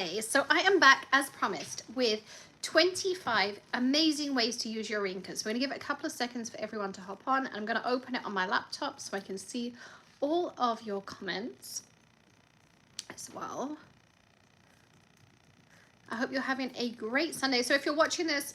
So I am back as promised with 25 amazing ways to use your Reinkers. We're going to give it a couple of seconds for everyone to hop on. I'm going to open it on my laptop so I can see all of your comments as well. I hope you're having a great Sunday. So if you're watching this,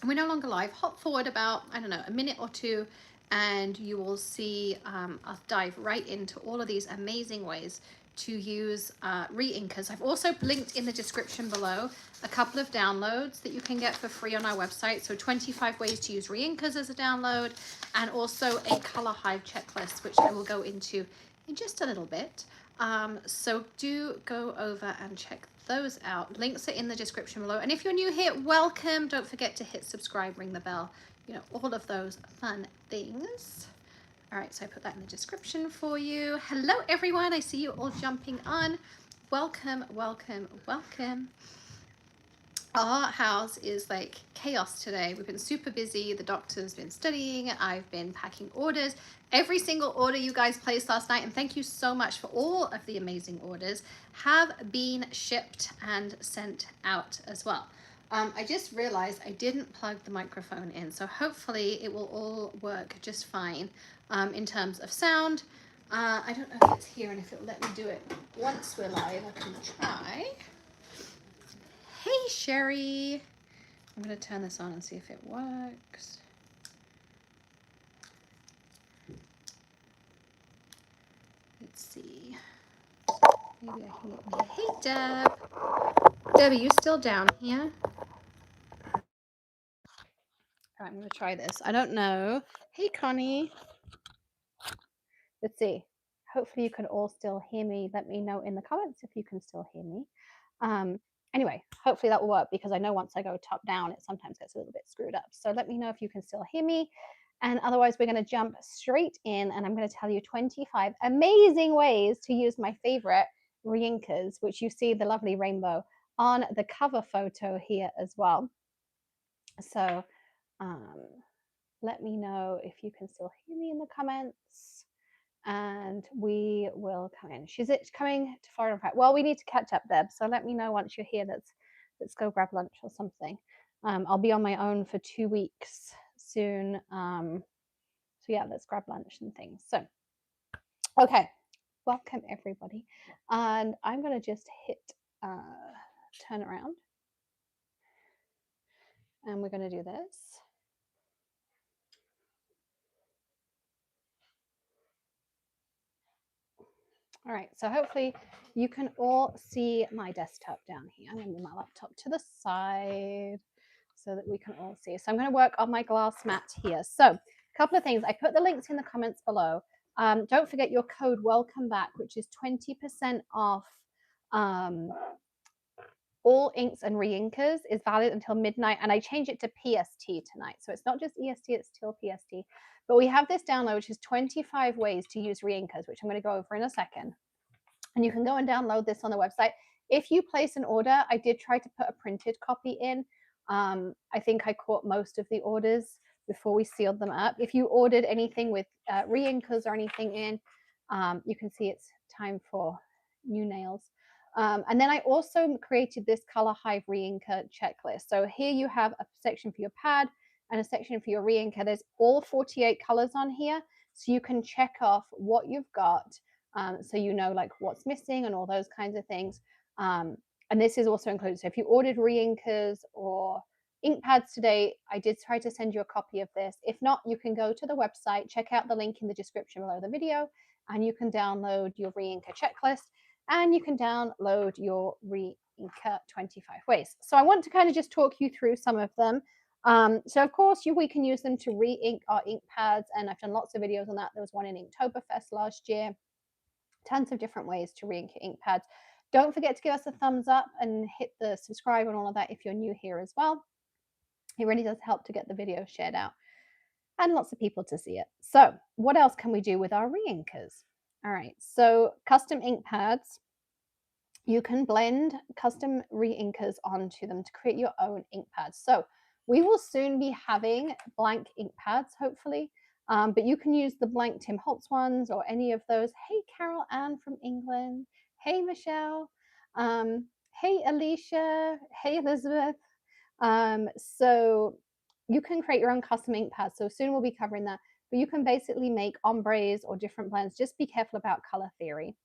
we're no longer live, hop forward about, I don't know, a minute or two, and you will see us dive right into all of these amazing ways to use Reinkers. I've also linked in the description below a couple of downloads that you can get for free on our website. So 25 ways to use Reinkers as a download, and also a Color Hive checklist, which I will go into in just a little bit. So do go over and check those out. Links are in the description below. And if you're new here, welcome. Don't forget to hit subscribe, ring the bell, you know, all of those fun things. All right, so I put that in the description for you. Hello, everyone. I see you all jumping on. Welcome, welcome, welcome. Our house is like chaos today. We've been super busy. The doctor's been studying. I've been packing orders. Every single order you guys placed last night, and thank you so much for all of the amazing orders, have been shipped and sent out as well. I just realized I didn't plug the microphone in, so hopefully it will all work just fine in terms of sound. I don't know if it's here and if it'll let me do it once we're live. I can try. Hey, Sherry. I'm going to turn this on and see if it works. Let's see. Maybe I can get me. Hey, Deb. Deb, are you still down here? All right, I'm going to try this. I don't know. Hey, Connie. Let's see. Hopefully you can all still hear me. Let me know in the comments if you can still hear me. Anyway, hopefully that will work, because I know once I go top down, it sometimes gets a little bit screwed up. So let me know if you can still hear me. And otherwise, we're going to jump straight in, and I'm going to tell you 25 amazing ways to use my favorite Reinkers, which you see the lovely rainbow on the cover photo here as well. So let me know if you can still hear me in the comments, and we will come in. She's coming to Florida. Well, we need to catch up, Deb. So let me know once you're here. Let's go grab lunch or something. I'll be on my own for 2 weeks soon. So yeah, let's grab lunch and things. So, okay, welcome everybody. And I'm gonna just hit turn around. And we're gonna do this. All right, so hopefully you can all see my desktop down here. I'm gonna move my laptop to the side so that we can all see. So I'm gonna work on my glass mat here. So a couple of things. I put the links in the comments below. Don't forget your code welcome back, which is 20% off all inks and Reinkers, is valid until midnight. And I change it to PST tonight. So it's not just EST, it's still PST. But we have this download, which is 25 ways to use Reinkers, which I'm going to go over in a second. And you can go and download this on the website. If you place an order, I did try to put a printed copy in. I think I caught most of the orders before we sealed them up. If you ordered anything with Reinkers or anything in, you can see it's time for new nails. And then I also created this Color Hive Re-Inker checklist. So here you have a section for your pad and a section for your Reinker. There's all 48 colors on here, so you can check off what you've got, so you know like what's missing and all those kinds of things. And this is also included. So if you ordered Reinkers or ink pads today, I did try to send you a copy of this. If not, you can go to the website, check out the link in the description below the video, and you can download your Reinker checklist, and you can download your Reinker 25 ways. So I want to kind of just talk you through some of them. So of course we can use them to re-ink our ink pads, and I've done lots of videos on that. There was one in Inktoberfest last year. Tons of different ways to re-ink your ink pads. Don't forget to give us a thumbs up and hit the subscribe and all of that if you're new here as well. It really does help to get the video shared out and lots of people to see it. So what else can we do with our re-inkers? All right, so custom ink pads. You can blend custom re-inkers onto them to create your own ink pads. So we will soon be having blank ink pads, hopefully. But you can use the blank Tim Holtz ones or any of those. Hey, Carol Ann from England. Hey, Michelle. Hey, Alicia. Hey, Elizabeth. So you can create your own custom ink pad. So soon we'll be covering that. But you can basically make ombres or different blends. Just be careful about color theory.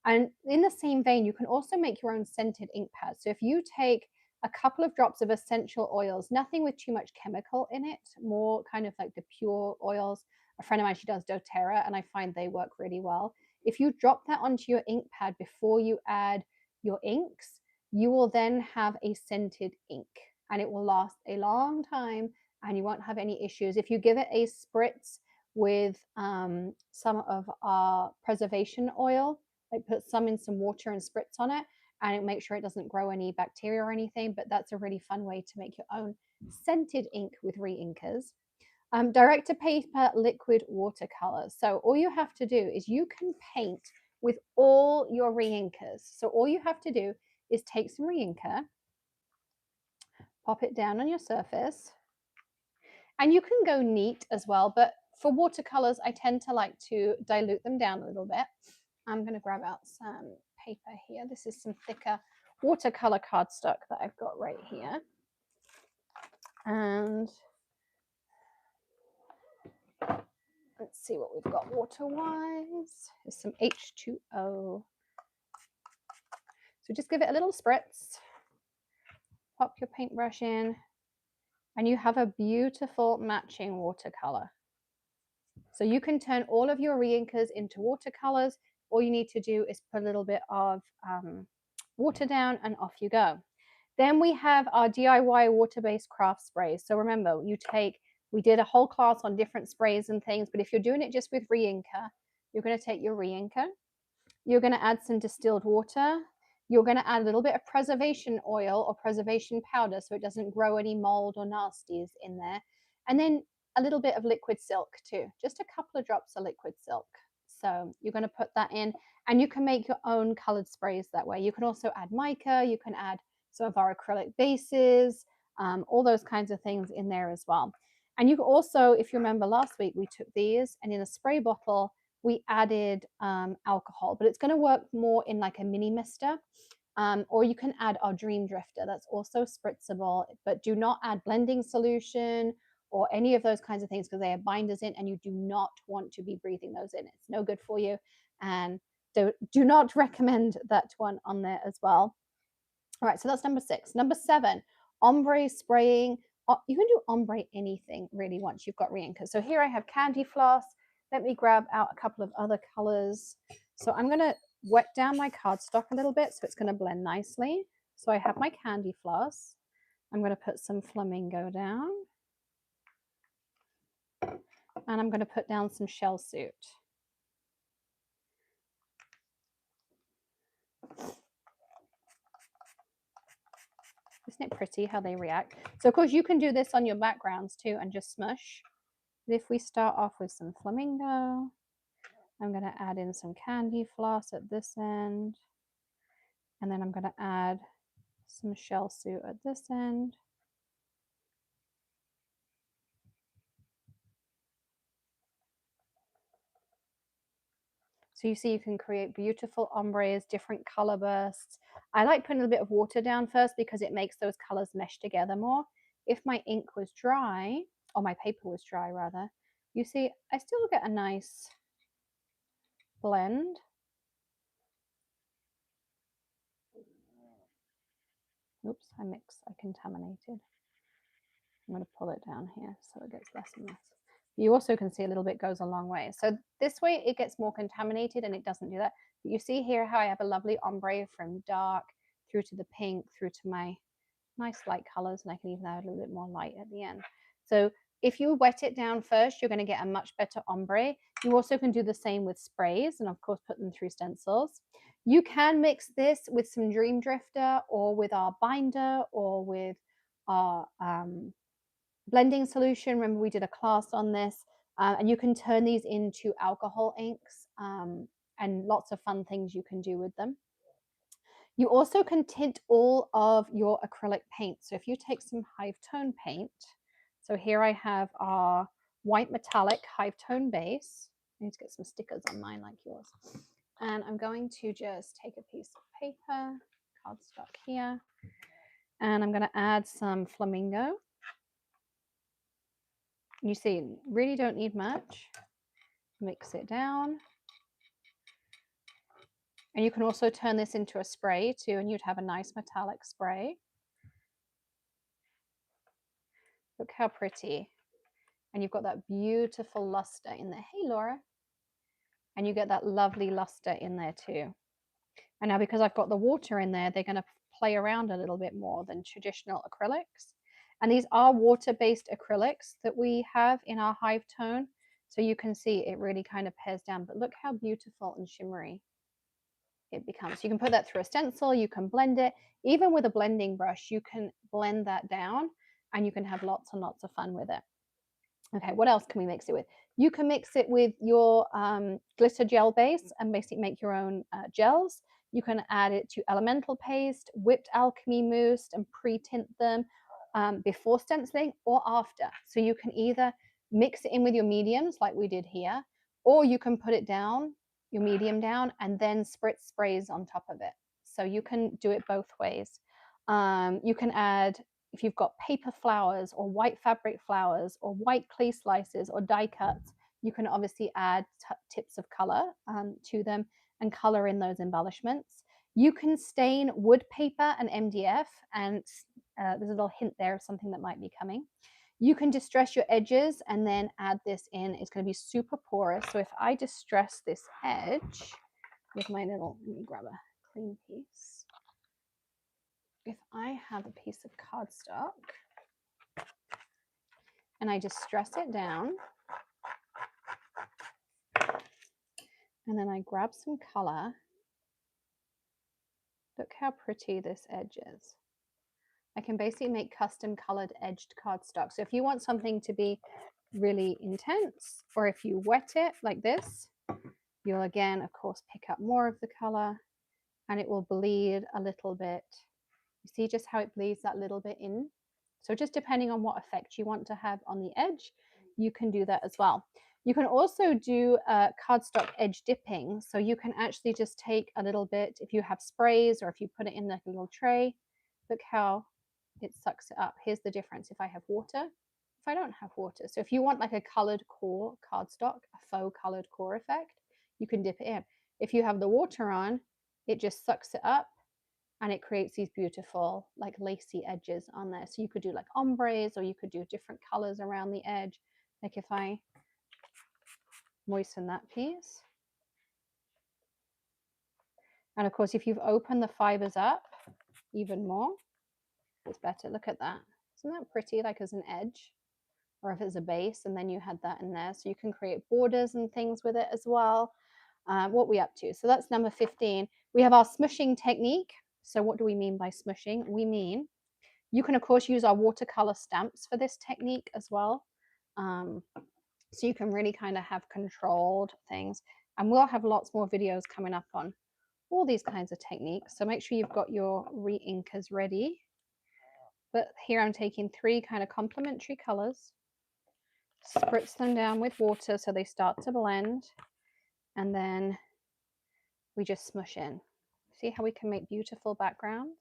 And in the same vein, you can also make your own scented ink pads. So if you take a couple of drops of essential oils, nothing with too much chemical in it, more kind of like the pure oils. A friend of mine, she does doTERRA, and I find they work really well. If you drop that onto your ink pad before you add your inks, you will then have a scented ink and it will last a long time and you won't have any issues. If you give it a spritz with some of our preservation oil, like put some in some water and spritz on it, and make sure it doesn't grow any bacteria or anything. But that's a really fun way to make your own scented ink with Reinkers. Direct to paper liquid watercolors. So all you have to do is you can paint with all your Reinkers. So all you have to do is take some Reinker, pop it down on your surface, and you can go neat as well. But for watercolors, I tend to like to dilute them down a little bit. I'm going to grab out some paper here. This is some thicker watercolor cardstock that I've got right here. And let's see what we've got water-wise. There's some H2O. So just give it a little spritz. Pop your paintbrush in. And you have a beautiful matching watercolor. So you can turn all of your Reinkers into watercolors. All you need to do is put a little bit of water down and off you go. Then we have our DIY water-based craft sprays. So remember, we did a whole class on different sprays and things, but if you're doing it just with Reinker, you're going to take your Reinker, you're going to add some distilled water, you're going to add a little bit of preservation oil or preservation powder so it doesn't grow any mold or nasties in there, and then a little bit of liquid silk too, just a couple of drops of liquid silk. So you're going to put that in, and you can make your own colored sprays that way. You can also add mica, you can add some of our acrylic bases, all those kinds of things in there as well. And you can also, if you remember last week, we took these and in a spray bottle, we added alcohol, but it's going to work more in like a mini mister. Or you can add our Dream Drifter. That's also spritzable, but do not add blending solution or any of those kinds of things because they have binders in and you do not want to be breathing those in. It's no good for you. And do not recommend that one on there as well. All right, so that's number 6. Number 7, ombre spraying. You can do ombre anything really once you've got Reinker. So here I have candy floss. Let me grab out a couple of other colors. So I'm going to wet down my cardstock a little bit so it's going to blend nicely. So I have my candy floss. I'm going to put some flamingo down. And I'm going to put down some shell suit. Isn't it pretty how they react? So of course you can do this on your backgrounds too and just smush. But if we start off with some flamingo, I'm going to add in some candy floss at this end. And then I'm going to add some shell suit at this end. So you see you can create beautiful ombres, different color bursts. I like putting a bit of water down first because it makes those colors mesh together more. If my ink was dry, or my paper was dry rather, you see I still get a nice blend. Oops, I contaminated. I'm going to pull it down here so it gets less and less. You also can see a little bit goes a long way. So this way it gets more contaminated and it doesn't do that. But you see here how I have a lovely ombre from dark through to the pink, through to my nice light colors, and I can even add a little bit more light at the end. So if you wet it down first, you're going to get a much better ombre. You also can do the same with sprays and of course put them through stencils. You can mix this with some Dream Drifter or with our binder or with our blending solution. Remember we did a class on this, and you can turn these into alcohol inks, and lots of fun things you can do with them. You also can tint all of your acrylic paint. So if you take some HiveTone paint, so here I have our white metallic HiveTone base. I need to get some stickers on mine like yours. And I'm going to just take a piece of paper, cardstock here. And I'm going to add some flamingo. You see, really don't need much. Mix it down. And you can also turn this into a spray too, and you'd have a nice metallic spray. Look how pretty. And you've got that beautiful luster in there. Hey, Laura. And you get that lovely luster in there too. And now because I've got the water in there, they're going to play around a little bit more than traditional acrylics. And these are water-based acrylics that we have in our HiveTone. So you can see it really kind of pairs down. But look how beautiful and shimmery it becomes. You can put that through a stencil, you can blend it. Even with a blending brush, you can blend that down and you can have lots and lots of fun with it. Okay, what else can we mix it with? You can mix it with your glitter gel base and basically make your own gels. You can add it to elemental paste, whipped alchemy mousse, and pre-tint them before stenciling or after. So you can either mix it in with your mediums like we did here, or you can put it down, your medium down, and then spritz sprays on top of it. So you can do it both ways. You can add, if you've got paper flowers or white fabric flowers or white clay slices or die cuts, you can obviously add tips of color to them and color in those embellishments. You can stain wood paper and MDF, and there's a little hint there of something that might be coming. You can distress your edges and then add this in. It's going to be super porous. So if I distress this edge with my little, let me grab a clean piece. If I have a piece of cardstock and I distress it down, and then I grab some color, look how pretty this edge is. I can basically make custom colored edged cardstock. So if you want something to be really intense, or if you wet it like this, you'll again, of course, pick up more of the color and it will bleed a little bit. You see just how it bleeds that little bit in? So just depending on what effect you want to have on the edge, you can do that as well. You can also do cardstock edge dipping. So you can actually just take a little bit, if you have sprays or if you put it in like a little tray, look how it sucks it up. Here's the difference if I have water, if I don't have water. So if you want like a colored core cardstock, a faux colored core effect, you can dip it in. If you have the water on, it just sucks it up and it creates these beautiful like lacy edges on there. So you could do like ombres, or you could do different colors around the edge. Like if I moisten that piece. And of course, if you've opened the fibers up even more, it's better. Look at that. Isn't that pretty, like as an edge? Or if it's a base and then you had that in there. So you can create borders and things with it as well. What we up to? So that's number 15. We have our smushing technique. So what do we mean by smushing? We mean, you can of course use our watercolor stamps for this technique as well. So you can really kind of have controlled things. And we'll have lots more videos coming up on all these kinds of techniques. So make sure you've got your Re-Inkers ready. But here I'm taking 3 kind of complementary colors, spritz them down with water so they start to blend, and then we just smush in. See how we can make beautiful backgrounds?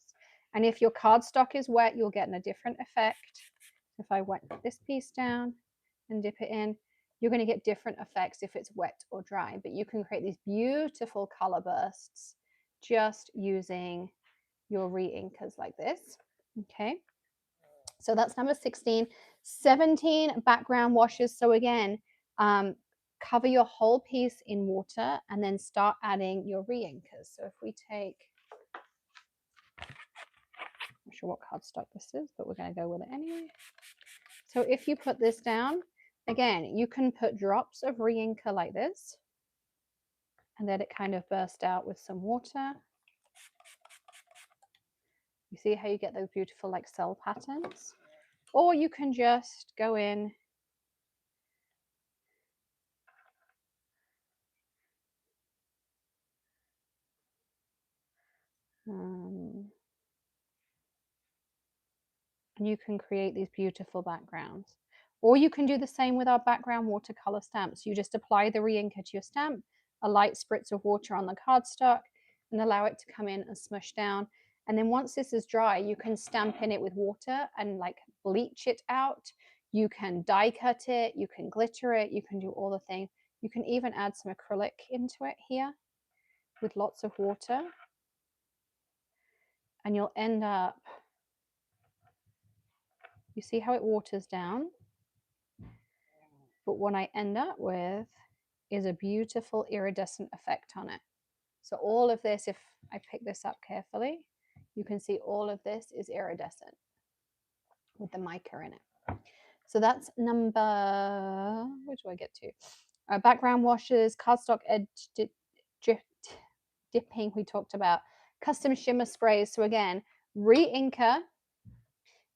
And if your cardstock is wet, you'll get a different effect. If I wet this piece down and dip it in, you're going to get different effects if it's wet or dry. But you can create these beautiful color bursts just using your Re-Inkers like this. Okay, so that's number 16. 17, background washes. So again, cover your whole piece in water and then start adding your Re-Inkers. So if we take, I'm not sure what cardstock this is, but we're going to go with it anyway. So if you put this down, again, you can put drops of Re-Inker like this and let it kind of burst out with some water. You see how you get those beautiful like cell patterns? Or you can just go in and you can create these beautiful backgrounds. Or you can do the same with our background watercolor stamps. You just apply the Re-Inker to your stamp, a light spritz of water on the cardstock, and allow it to come in and smush down. And then once this is dry, you can stamp in it with water and like bleach it out. You can die cut it, you can glitter it, you can do all the things. You can even add some acrylic into it here with lots of water. And you'll end up, you see how it waters down? But what I end up with is a beautiful iridescent effect on it. So all of this, if I pick this up carefully, you can see all of this is iridescent with the mica in it. So that's number, where do I get to? Background washes, cardstock edge dipping, we talked about. Custom shimmer sprays. So again, re-inker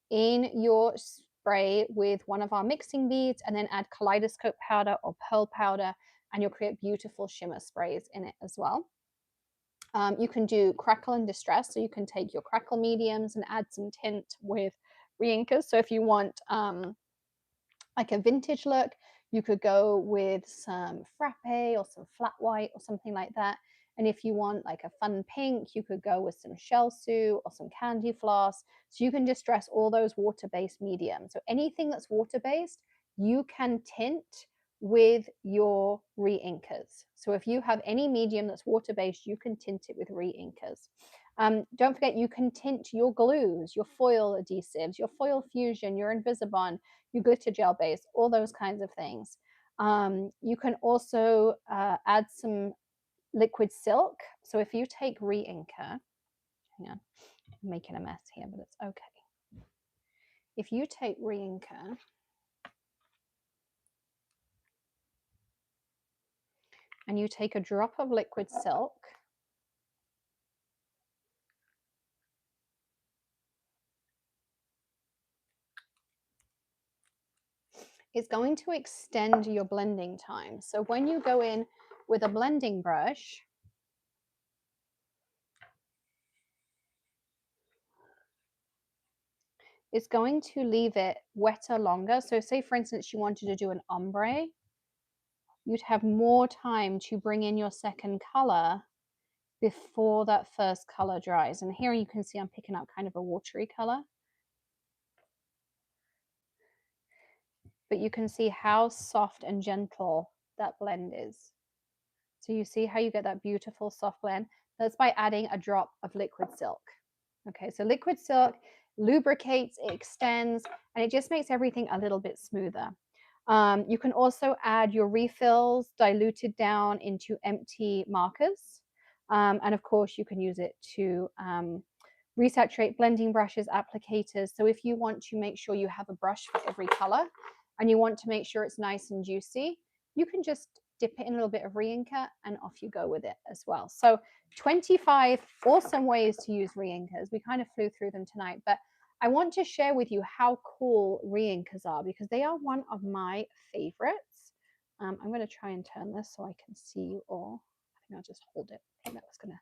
in your spray with one of our mixing beads and then add kaleidoscope powder or pearl powder, and you'll create beautiful shimmer sprays in it as well. You can do crackle and distress, so you can take your crackle mediums and add some tint with re-inkers. So if you want like a vintage look, you could go with some frappe or some flat white or something like that. And if you want like a fun pink, you could go with some shell suit or some candy floss. So you can distress all those water-based mediums. So anything that's water-based, you can tint with your re-inkers. So if you have any medium that's water-based, you can tint it with re-inkers. Don't forget, you can tint your glues, your foil adhesives, your foil fusion, your Invisibond, your glitter gel base, all those kinds of things. You can also add some liquid silk. So if you take re-inker, hang on, I'm making a mess here, but it's okay. If you take re-inker and you take a drop of liquid silk, it's going to extend your blending time. So when you go in with a blending brush, it's going to leave it wetter longer. So say, for instance, you wanted to do an ombre, you'd have more time to bring in your second color before that first color dries. And here you can see I'm picking up kind of a watery color. But you can see how soft and gentle that blend is. So you see how you get that beautiful soft blend? That's by adding a drop of liquid silk. Okay, so liquid silk lubricates, it extends, and it just makes everything a little bit smoother. You can also add your refills diluted down into empty markers. And of course, you can use it to resaturate blending brushes, applicators. So if you want to make sure you have a brush for every color and you want to make sure it's nice and juicy, you can just dip it in a little bit of re-inker and off you go with it as well. So 25 awesome ways to use re-inkers. We kind of flew through them tonight, but I want to share with you how cool re-inkers are because they are one of my favorites. I'm going to try and turn this so I can see you all. I think I'll just hold it. I think that was going to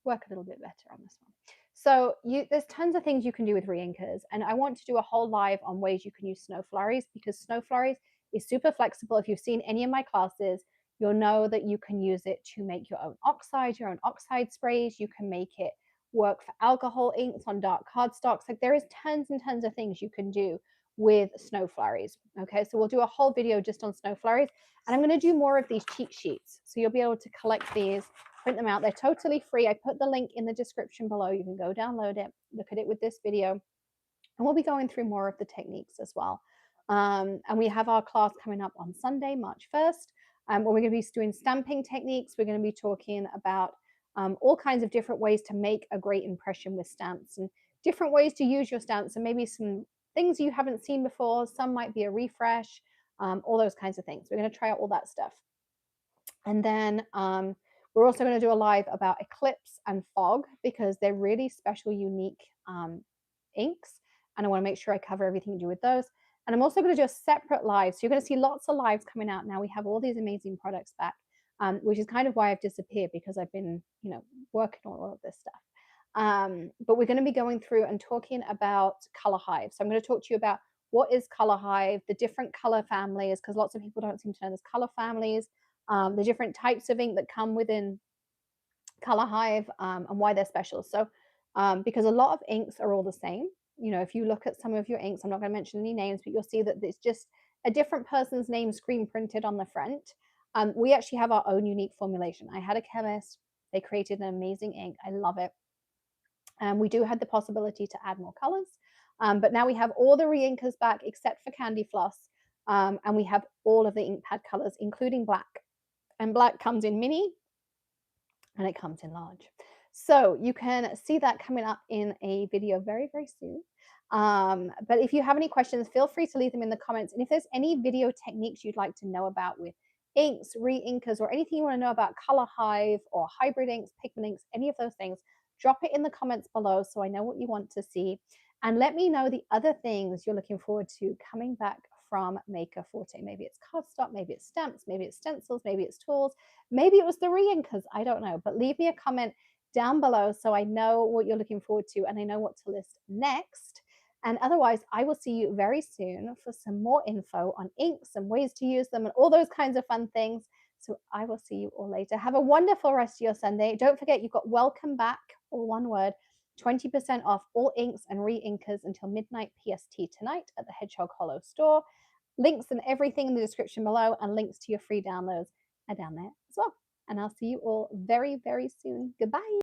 work a little bit better on this one. So there's tons of things you can do with re-inkers, and I want to do a whole live on ways you can use snow flurries because snow flurries is super flexible. If you've seen any of my classes, you'll know that you can use it to make your own oxide sprays. You can make it work for alcohol inks on dark cardstocks. Like there is tons and tons of things you can do with snow flurries. Okay, so we'll do a whole video just on snow flurries, and I'm going to do more of these cheat sheets. So you'll be able to collect these, print them out. They're totally free. I put the link in the description below. You can go download it, look at it with this video, and we'll be going through more of the techniques as well. And we have our class coming up on Sunday, March 1st. Where we're going to be doing stamping techniques. We're going to be talking about all kinds of different ways to make a great impression with stamps and different ways to use your stamps and maybe some things you haven't seen before. Some might be a refresh, all those kinds of things. We're going to try out all that stuff. And then we're also going to do a live about eclipse and fog because they're really special, unique inks. And I want to make sure I cover everything to do with those. And I'm also going to do a separate live. So you're going to see lots of lives coming out now. We have all these amazing products back, which is kind of why I've disappeared because I've been, working on all of this stuff. But we're going to be going through and talking about Color Hive. So I'm going to talk to you about what is Color Hive, the different color families, because lots of people don't seem to know there's color families, the different types of ink that come within Color Hive, and why they're special. So because a lot of inks are all the same. You know, if you look at some of your inks, I'm not going to mention any names, but you'll see that it's just a different person's name screen printed on the front. We actually have our own unique formulation. I had a chemist, they created an amazing ink. I love it. And we do have the possibility to add more colors. But now we have all the Reinkers back except for Candy Floss. And we have all of the ink pad colors, including black. And black comes in mini and it comes in large. So you can see that coming up in a video very, very soon. But if you have any questions, feel free to leave them in the comments. And if there's any video techniques you'd like to know about with inks, re-inkers, or anything you want to know about Color Hive or hybrid inks, pigment inks, any of those things, drop it in the comments below so I know what you want to see. And let me know the other things you're looking forward to coming back from Maker Forte. Maybe it's cardstock, maybe it's stamps, maybe it's stencils, maybe it's tools, maybe it was the re-inkers, I don't know. But leave me a comment down below so I know what you're looking forward to and I know what to list next. And otherwise, I will see you very soon for some more info on inks and ways to use them and all those kinds of fun things. So I will see you all later. Have a wonderful rest of your Sunday. Don't forget, you've got welcome back, all one word, 20% off all inks and re-inkers until midnight PST tonight at the Hedgehog Hollow store. Links and everything in the description below and links to your free downloads are down there as well. And I'll see you all very, very soon. Goodbye.